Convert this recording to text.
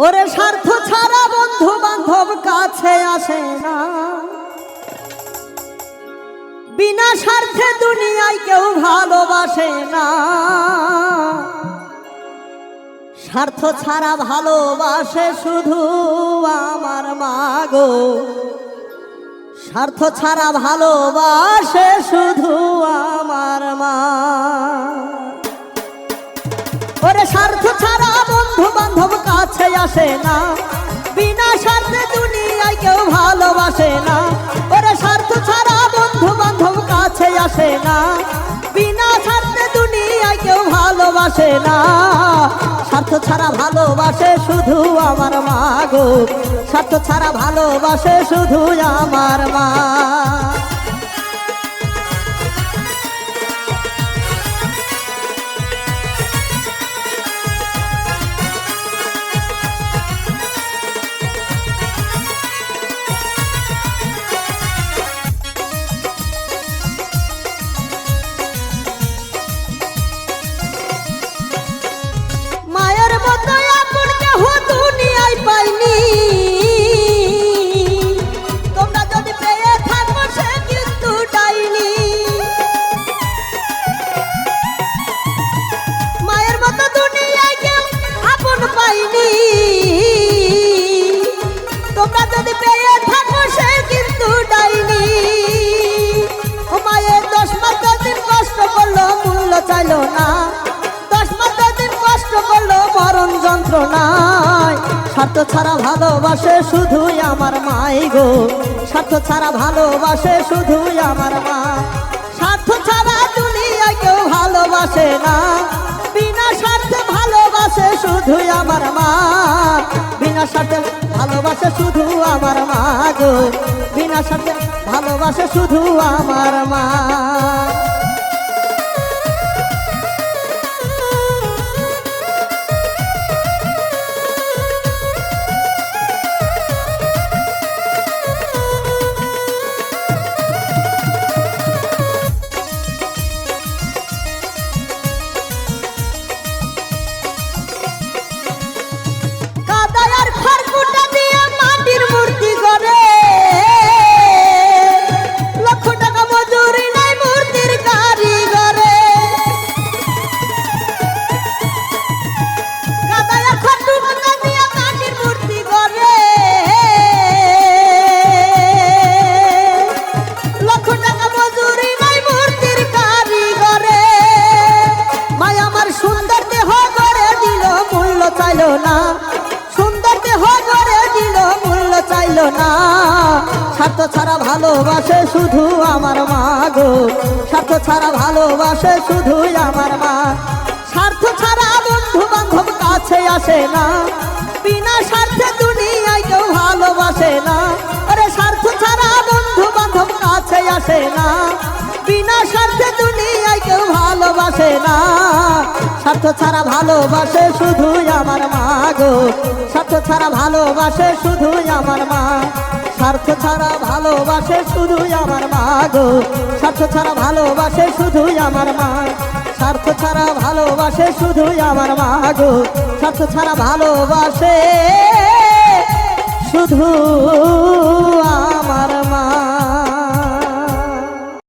ওরে স্বার্থ ছাড়া বন্ধু বান্ধব কাছে আসে না, বিনা স্বার্থে দুনিয়ায় কেউ ভালোবাসে না। স্বার্থ ছাড়া ভালোবাসে শুধু আমার মা গো, স্বার্থ ছাড়া ভালোবাসে শুধু আমার মা। ওরে স্বার্থ ছাড়া বন্ধু বান্ধব কাছে আসে না, বিনা স্বার্থে দুনিয়ায় কেউ ভালোবাসে না। ওরে স্বার্থ ছাড়া বন্ধু বান্ধব কাছে আসে না, বিনা স্বার্থে দুনিয়ায় কেউ ভালোবাসে না। স্বার্থ ছাড়া ভালোবাসে শুধু আমার মা গো, স্বার্থ ছাড়া ভালোবাসে শুধু আমার মা। তোমরা যদি পেয়ে থাকো সে কিন্তু ডাইনি। ও মায়ের 10 মাস 10 দিন কষ্ট করলো মূল্য চাইলো না, 10 মাস 10 দিন কষ্ট করলো মরণ যন্ত্রণায়। স্বার্থ ছাড়া ভালোবাসে শুধুই আমার মাই গো, স্বার্থ ছাড়া ভালোবাসে শুধুই আমার মা। স্বার্থ ছাড়া দুনিয়ায় কেউ ভালোবাসে না, বিনা স্বার্থে ভালোবাসে শুধুই আমার মা। বিনা স্বার্থে ভালোবাসে শুধু আমার মা গো, বিনা স্বার্থে ভালোবাসে শুধু আমার মা। সুন্দর দেহ গড়ে দিল মূল্য চাইল না। স্বার্থ ছাড়া ভালোবাসে শুধু আমার মা গো, স্বার্থ ছাড়া ভালোবাসে শুধু আমার মা। স্বার্থ ছাড়া বন্ধু বান্ধব কাছে আসে না, বিনা স্বার্থে দুনিয়ায় কেউ ভালোবাসে না। আরে স্বার্থ ছাড়া বন্ধু বান্ধব কাছে আসে না, বিনা স্বার্থে দুনিয়ায় কেউ ভালোবাসে না। স্বার্থ ছাড়া ভালোবাসে শুধু আমার মা গো, স্বার্থ ছাড়া ভালোবাসে শুধু আমার মা। স্বার্থ ছাড়া ভালোবাসে শুধু আমার মা গো, স্বার্থ ছাড়া ভালোবাসে শুধু আমার মা। স্বার্থ ছাড়া ভালোবাসে শুধু আমার মা গো, স্বার্থ ছাড়া ভালোবাসে শুধু আমার মা।